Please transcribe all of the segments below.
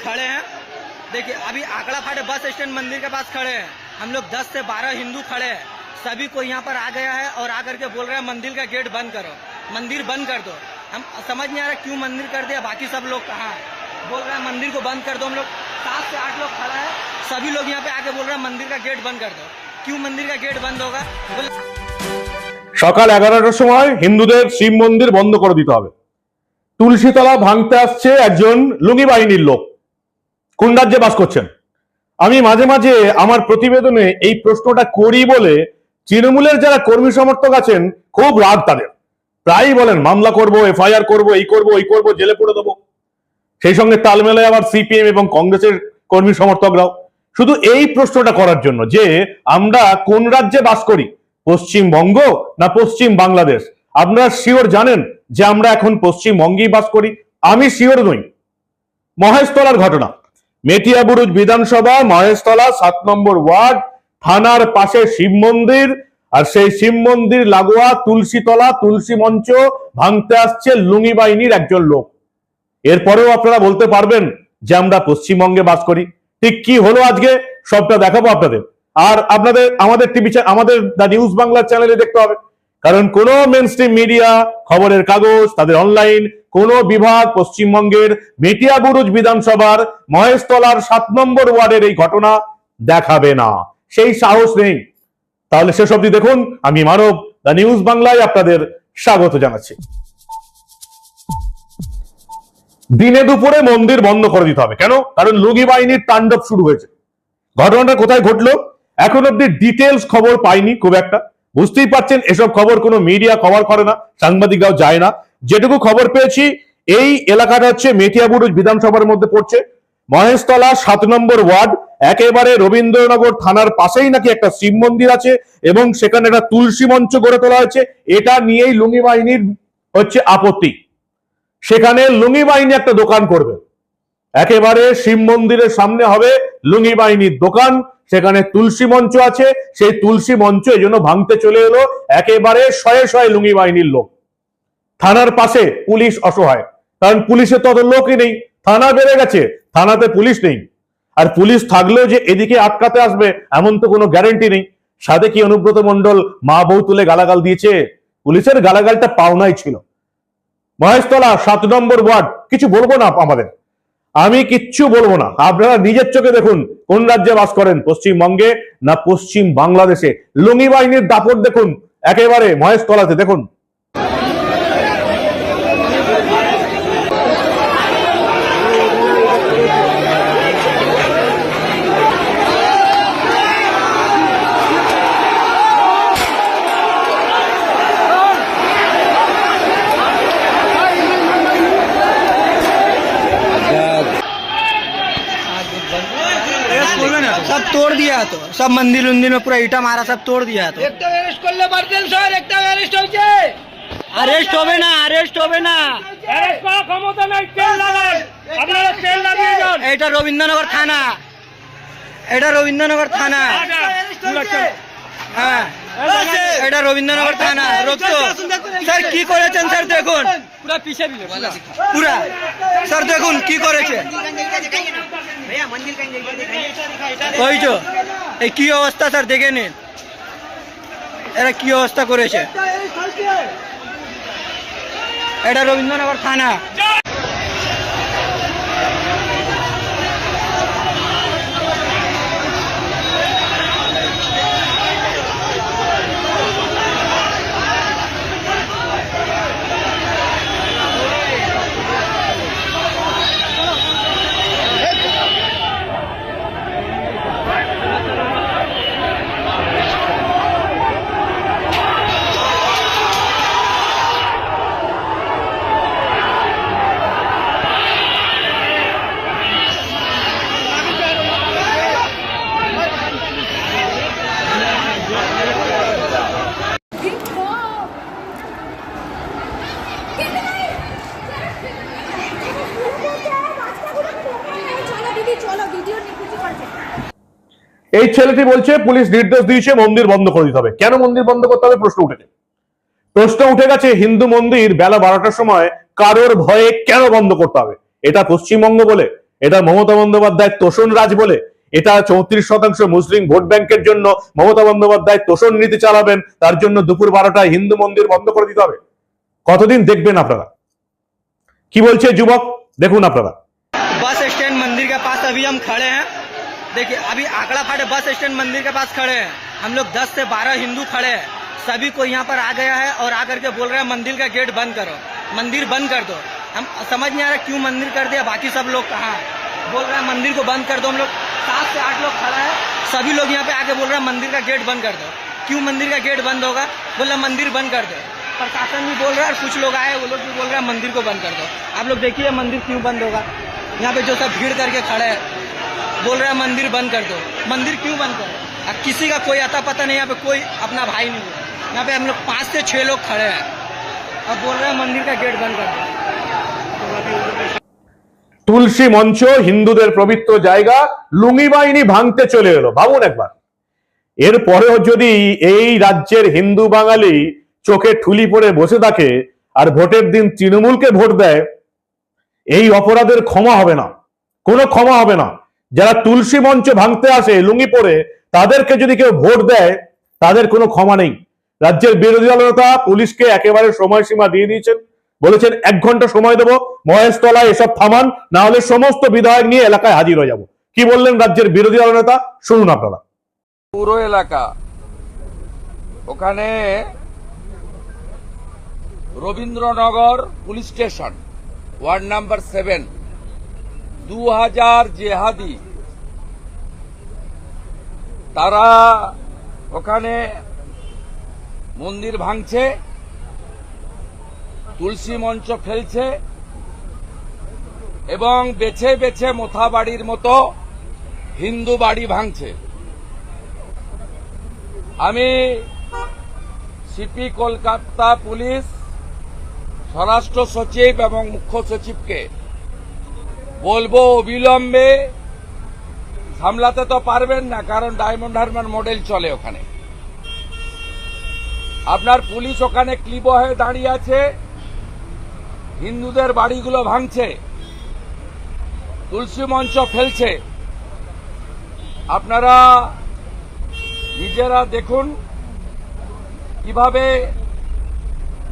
खड़े हैं। देखिए अभी आंकड़ा फाटे बस स्टैंड मंदिर के पास खड़े हैं, हम लोग 10 से 12 हिंदू खड़े हैं। सभी को यहाँ पर आ गया है और आकर के बोल रहे हैं मंदिर का गेट बंद करो, मंदिर बंद कर दो। हम समझ नहीं आ रहा क्यों मंदिर कर दिया, बाकी सब लोग कहाँ है? बोल रहे हैं मंदिर को बंद कर दो। हम लोग 7 से 8 लोग खड़ा है, सभी लोग यहाँ पे आके बोल रहे हैं मंदिर का गेट बंद कर दो। क्यों मंदिर का गेट बंद होगा? সকাল 11টার সময় হিন্দুদের শিব মন্দির বন্ধ করে দিতে হবে। তুলসীতলা ভাঙতে আসছে একজন লুঙ্গি বাহিনীর লোক। কোন রাজ্যে বাস করছেন? আমি মাঝে মাঝে আমার প্রতিবেদনে এই প্রশ্নটা করি বলে তৃণমূলের যারা কর্মী সমর্থক আছেন খুব রাগ তাদের। প্রায়ই বলেন মামলা করব, এফআইআর করব, এই করব ওই করব, জেলে পুরে দেবো। সেই সঙ্গে তাল মেলায় আবার সিপিএম এবং কংগ্রেসের কর্মী সমর্থকরাও। শুধু এই প্রশ্নটা করার জন্য যে আমরা কোন রাজ্যে বাস করি, পশ্চিমবঙ্গ না পশ্চিম বাংলাদেশ? আপনারা শিওর জানেন যে আমরা এখন পশ্চিমবঙ্গেই বাস করি? আমি শিওর নই। মহেশতলার ঘটনা, মেটিয়াবুরুজ বিধানসভা মহেশতলা 7 নম্বর ওয়ার্ড, থানার পাশে শিব মন্দির, আর সেই শিব মন্দির লাগোয়া তুলসীতলা, তুলসী মঞ্চ ভাঙতে আসছে লুঙ্গি বাহিনীর একজন লোক। এরপরেও আপনারা বলতে পারবেন যে আমরা পশ্চিমবঙ্গে বাস করি? ঠিক কি হলো আজকে সবটা দেখাবো আপনাদের। আর আপনাদের আমাদের টিভি, আমাদের দা নিউজ বাংলা চ্যানেলে দেখতে হবে, কারণ কোন মেইনস্ট্রিম মিডিয়া, খবরের কাগজ, তাদের অনলাইন কোন বিভাগ পশ্চিমবঙ্গের মেটিয়াবুরুজ বিধানসভার মহেশতলার 7 নম্বর ওয়ার্ডের এই ঘটনা দেখাবে না, সেই সাহস নেই। তাহলে শেষ অবধি দেখুন। আমি মানব, দা নিউজ বাংলায় আপনাদের স্বাগত জানাচ্ছি। দিনে দুপুরে মন্দির বন্ধ করে দিতে হবে। কেন? কারণ লুঙ্গি বাহিনীর তাণ্ডব শুরু হয়েছে। ঘটনাটা কোথায় ঘটলো এখন অব্দি ডিটেলস খবর পাইনি খুব একটা। বুঝতেই পারছেন এসব খবর কোনো মিডিয়া কভার করে না, সাংবাদিকরাও যায় না। যেটুকু খবর পেয়েছি এই এলাকাটা হচ্ছে মেটিয়াবুরুজ বিধানসভার মধ্যে পড়ছে, মহেশতলা 7 নম্বর ওয়ার্ড, একেবারে রবীন্দ্রনগর থানার পাশেই নাকি একটা শিব মন্দির আছে এবং সেখানে একটা তুলসী মঞ্চ গড়ে তোলা হয়েছে। এটা নিয়েই লুঙ্গি বাহিনীর হচ্ছে আপত্তি। সেখানে লুঙ্গি বাহিনী একটা দোকান করবে, একেবারে শিব মন্দিরের সামনে হবে লুঙ্গি বাহিনীর দোকান। সেখানে তুলসী মঞ্চ আছে, সেই তুলসী মঞ্চ এই জন্য ভাঙতে চলে এলো একেবারে শয়ে শয়ে লুঙ্গি বাহিনীর লোক। থানার পাশে পুলিশ অসহায়, কারণ পুলিশের তত লোকই নেই, থানা বেড়ে গেছে, থানাতে পুলিশ নেই। আর পুলিশ থাকলেও যে এদিকে আটকাতে আসবে এমন তো কোনো গ্যারান্টি নেই। সাথে কি অনুব্রত মণ্ডল মা বউ তুলে গালাগাল দিয়েছে? পুলিশের গালাগালটা পাওনাই ছিল। মহেশতলা 7 নম্বর ওয়ার্ড, কিছু বলবো না আমাদের, আমি কিচ্ছু বলবো না। আপনারা নিজের চোখে দেখুন কোন রাজ্যে বাস করেন, পশ্চিমবঙ্গে না পশ্চিম বাংলাদেশে। লুঙ্গি বাহিনীর দাপট দেখুন একেবারে মহেশতলাতে দেখুন। सब तोड़ दिया, तो सब मंदिर उंदिर में पूरा ईटा मारा, सब तोड़ दिया। तो একটা অ্যারেস্ট করলে পারতেন স্যার, একটা অ্যারেস্ট হয়েছে। अरेस्ट होवे ना, अरेस्ट होवे ना। অ্যারেস্ট করার ক্ষমতা নাই, তেল লাগান, আপনারা তেল লাগিয়ে যান। এটা রবীন্দ্রনগর থানা, এটা রবীন্দ্রনগর থানা। হ্যাঁ এটা রবীন্দ্রনগর থানা। রোকতো স্যার কি করেছেন স্যার, দেখুন পুরা পিছে পুরা স্যার দেখুন কি করেছে। ওই তো এই কি অবস্থা স্যার, দেখে নিন এরা কি অবস্থা করেছে। এটা রবীন্দ্রনগর থানা। এই ছেলেটি বলছে পুলিশ নির্দেশ দিয়েছে মন্দির বন্ধ করে দিতে হবে। কেন মন্দির বন্ধ করতে হবে প্রশ্ন উঠেছে। প্রশ্ন উঠে গেছে হিন্দু মন্দির বেলা 12টার সময় কারোর ভয়ে কেন বন্ধ করতে হবে? এটা পশ্চিমবঙ্গ বলে এটা মমতা বন্দ্যোপাধ্যায় তোষণ রাজ বলে, এটা 34% মুসলিম ভোট ব্যাংকের জন্য মমতা বন্দ্যোপাধ্যায় তোষণ নীতি চালাবেন, তার জন্য দুপুর 12টায় হিন্দু মন্দির বন্ধ করে দিতে হবে? কতদিন দেখবেন আপনারা? কি বলছে যুবক দেখুন আপনারা। बस स्टैंड मंदिर के पास अभी हम खड़े हैं। देखिए अभी आंकड़ा फाटे बस स्टैंड मंदिर के पास खड़े हैं। हम लोग 10 से 12 हिंदू खड़े हैं। सभी को यहाँ पर आ गया है और आकर के बोल रहे हैं मंदिर का गेट बंद करो, मंदिर बंद कर दो। हम समझ नहीं आ रहा क्यों मंदिर कर दिया, बाकी सब लोग कहाँ हैं? बोल रहे हैं मंदिर को बंद कर दो। हम लोग 7 से 8 लोग खड़ा है, सभी लोग यहाँ पे आके बोल रहे हैं मंदिर का गेट बंद कर दो। क्यों मंदिर का गेट बंद होगा? बोल रहे मंदिर बंद कर दो। प्रशासन भी बोल रहा है और कुछ लोग आए वो लोग भी बोल रहे हैं मंदिर को बंद कर दो। आप लोग देखिए मंदिर क्यों बंद होगा? यहाँ पे जो सब भीड़ करके खड़े हैं बोल रहे हैं मंदिर बंद कर दो। मंदिर क्यों बंद करो? अब किसी का कोई अता पता नहीं, यहाँ पे कोई अपना भाई नहीं है। यहाँ पे हम लोग 5 से 6 लोग खड़े हैं, अब बोल रहे हैं मंदिर का गेट बंद कर दो। তুলসী মঞ্চ হিন্দুদের পবিত্র জায়গা, লুঙ্গি বাহিনী ভাঙতে চলে এলো। ভাবুন একবার, এরপরেও যদি এই রাজ্যের হিন্দু বাঙালি চোখে ঠুলি পড়ে বসে থাকে আর ভোটের দিন তৃণমূলকে ভোট দেয়, এই অপরাধের ক্ষমা হবে না, কোনো ক্ষমা হবে না। যারা তুলসী মঞ্চ ভাঙতে আসে লুঙ্গি পরে, তাদেরকে যদি কেউ ভোট দেয় তাদের কোনো ক্ষমা নেই। রাজ্যের বিরোধী দলনেতা পুলিশকে একেবারে সময়সীমা দিয়ে দিয়েছেন, বলেছেন 1 ঘন্টা সময় দেবো, মহেশতলায় এসব থামান, না হলে সমস্ত বিধায়ক নিয়ে এলাকায় হাজির হয়ে যাব। কি বললেন রাজ্যের বিরোধী দলনেতা, শুনুন আপনারা। পুরো এলাকা ওখানে Rabindranagar police station ward number 7 2000 Jihadi তারা ওখানে মন্দির ভাঙছে, তুলসী মঞ্চ ফেলছে এবং বেছে বেছে মোথা বাড়ির মতো হিন্দু বাড়ি ভাঙছে। আমি সিপি কলকাতা পুলিশ, স্বরাষ্ট্র সচিব এবং মুখ্য সচিবকে বলবো অবিলম্বে, সামলাতে তো পারবেন না কারণ ডায়মন্ড হারবার মডেল চলে ওখানে। আপনার পুলিশ ওখানে ক্লিব হয়ে দাঁড়িয়ে আছে, হিন্দুদের বাড়িগুলো ভাঙছে, তুলসী মঞ্চ ফেলছে। আপনারা নিজেরা দেখুন কিভাবে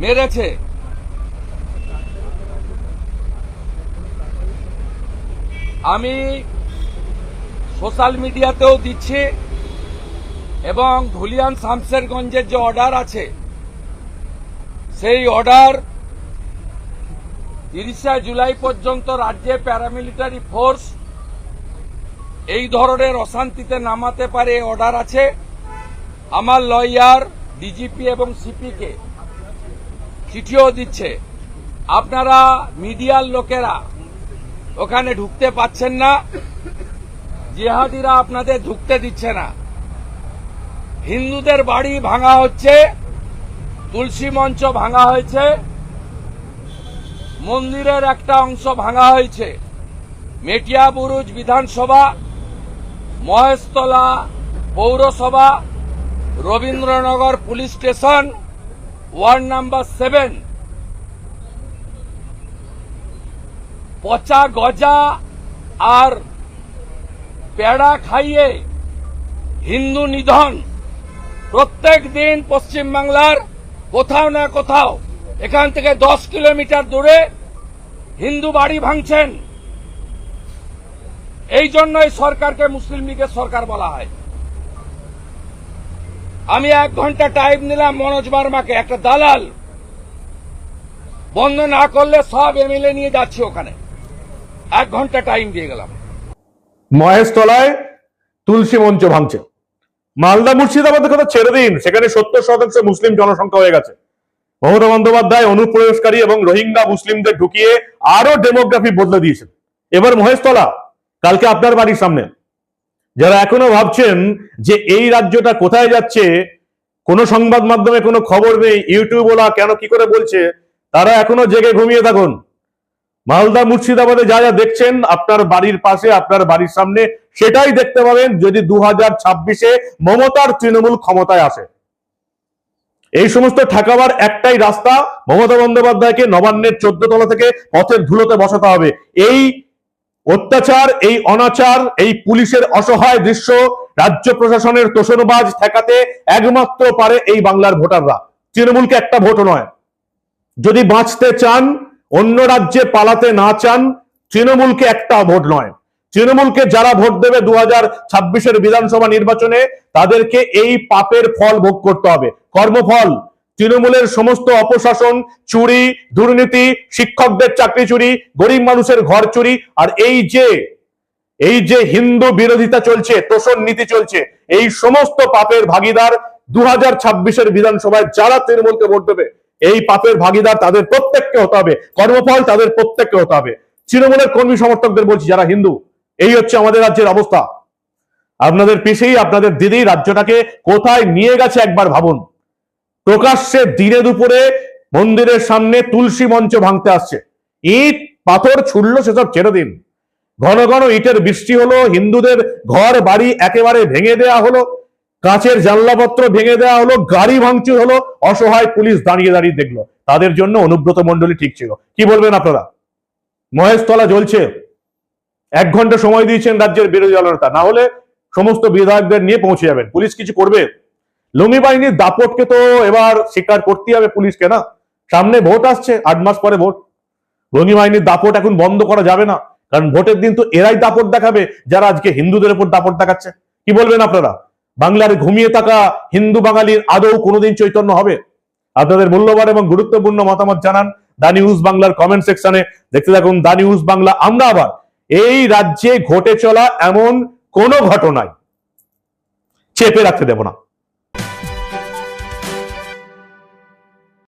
মেরেছে। আমি সোশ্যাল মিডিয়াতেও দিচ্ছি এবং ধুলিয়ান শামসেরগঞ্জের যে অর্ডার আছে সেই অর্ডার 30 জুলাই পর্যন্ত রাজ্যে প্যারামিলিটারি ফোর্স এই ধরনের অশান্তিতে নামাতে পারে অর্ডার আছে। আমার লয়ার ডিজিপি এবং সিপিকে চিঠিও দিচ্ছে। আপনারা মিডিয়ার লোকেরা ওখানে ঢুকতে পাচ্ছেন না, জিহাদিরা আপনাদের ঢুকতে দিচ্ছে না। হিন্দুদের বাড়ি ভাঙা হচ্ছে, তুলসী মঞ্চ ভাঙা হয়েছে, মন্দিরের একটা অংশ ভাঙা হয়েছে। মেটিয়াবুরুজ বিধানসভা, মহেশতলা পৌরসভা, Rabindranagar police station ward number 7 পচা গজা আর পেড়া খাইয়ে হিন্দু নিধন প্রত্যেক দিন পশ্চিমবাংলার কোথাও না কোথাও এখান থেকে 10 কিলোমিটার দূরে হিন্দু বাড়ি ভাঙছেন। এই জন্যই সরকারকে মুসলিম লীগের সরকার বলা হয়। আমি 1 ঘন্টা টাইম নিলাম মনোজ বার্মাকে, একটা দালাল, বন্ধ না করলে সব এমএলএ নিয়ে যাচ্ছে ওখানে। 1 ঘন্টা টাইম দিয়ে গেলাম। মহেশতলায় তুলসী মঞ্চ ভাঙছে। মালদা মুর্শিদাবাদের কথা ছেড়ে দিন, সেখানে 70% মুসলিম জনসংখ্যা হয়ে গেছে। মমতা বন্দ্যোপাধ্যায় অনুপ্রবেশকারী এবং রোহিঙ্গা মুসলিমদের ঢুকিয়ে আরো ডেমোগ্রাফি বদলে দিয়েছেন। এবার মহেশতলা, কালকে আপনার বাড়ির সামনে। যারা এখনো ভাবছেন যে এই রাজ্যটা কোথায় যাচ্ছে, কোনো সংবাদ মাধ্যমে কোনো খবর নেই, ইউটিউব ওলা কেন কি করে বলছে, তারা এখনো জেগে ঘুমিয়ে থাকুন। মালদা মুর্শিদাবাদে যা যা দেখছেন আপনার বাড়ির পাশে, আপনার বাড়ির সামনে, সেটাই দেখতে পাবেন যদি 2026-এ মমতার তৃণমূল ক্ষমতায় আসে। এই সমস্ত ঠেকাবার একটাই রাস্তা, মমতা বন্দ্যোপাধ্যায়কে নবান্নের 14 তলা থেকে পথের ধুলোতে বসাতে হবে। এই অত্যাচার, এই অনাচার, এই পুলিশের অসহায় দৃশ্য, রাজ্য প্রশাসনের তোষণবাজ ঠেকাতে একমাত্র পারে এই বাংলার ভোটাররা। তৃণমূলকে একটা ভোটও নয়। যদি বাঁচতে চান, অন্য রাজ্যে পালাতে না চান, তৃণমূলকে একটা ভোট নয়। তৃণমূলকে যারা ভোট দেবে 2026-এর বিধানসভা নির্বাচনে, তাদেরকে এই পাপের ফল ভোগ করতে হবে, কর্মফল। তৃণমূলের সমস্ত অপশাসন, চুরি, দুর্নীতি, শিক্ষকদের চাকরি চুরি, গরিব মানুষের ঘর চুরি, আর এই যে হিন্দু বিরোধিতা চলছে, তোষণ নীতি চলছে, এই সমস্ত পাপের ভাগীদার 2026-এর বিধানসভায় যারা তৃণমূলকে ভোট দেবে, এই পাপের ভাগীদার তাদের প্রত্যেককে হতে হবে, কর্মফল তাদের প্রত্যেককে হতে হবে। তৃণমূলের কর্মী সমর্থকদের বলছি, যারা হিন্দু, এই হচ্ছে আমাদের রাজ্যের অবস্থা। আপনাদের পিসেই, আপনাদের দিদি রাজ্যটাকে কোথায় নিয়ে গেছে একবার ভাবুন। প্রকাশ্যে দিনে দুপুরে মন্দিরের সামনে তুলসী মঞ্চ ভাঙতে আসছে, ইট পাথর ছুড়লো, সেসব ছেড়ে দিন। ঘন ঘন ইটের বৃষ্টি হলো, হিন্দুদের ঘর বাড়ি একেবারে ভেঙে দেয়া হলো, কাঁচের জানলাপত্র ভেঙে দেওয়া হলো, গাড়ি ভাঙচুর হলো, অসহায় পুলিশ দাঁড়িয়ে দাঁড়িয়ে দেখলো। তাদের জন্য অনুব্রত মণ্ডলী ঠিক ছিল। কি বলবেন আপনারা? মহেশতলা জ্বলছে, 1 ঘন্টা সময় দিয়েছেন রাজ্যের বিরোধী দলনেতা, না হলে সমস্ত বিধায়কদের নিয়ে পৌঁছে যাবেন। পুলিশ কিছু করবে? লুঙ্গি বাহিনীর দাপটকে তো এবার স্বীকার করতে হবে পুলিশকে, না? সামনে ভোট আসছে, 8 মাস পরে ভোট। লুঙ্গি বাহিনীর দাপট এখন বন্ধ করা যাবে না, কারণ ভোটের দিন তো এরাই দাপট দেখাবে যারা আজকে হিন্দুদের উপর দাপট দেখাচ্ছে। কি বলবেন আপনারা? বাংলার ঘুমিয়ে থাকা হিন্দু বাঙালির আদৌ কোনোদিন চৈতন্য হবে? আপনাদের মূল্যবান এবং গুরুত্বপূর্ণ মতামত জানান দা নিউজ বাংলার কমেন্ট সেকশনে। দেখতে থাকুন দা নিউজ বাংলা। আমরা আবার এই রাজ্যে ঘটে চলা এমন কোন ঘটনায় চেপে রাখতে দেব না।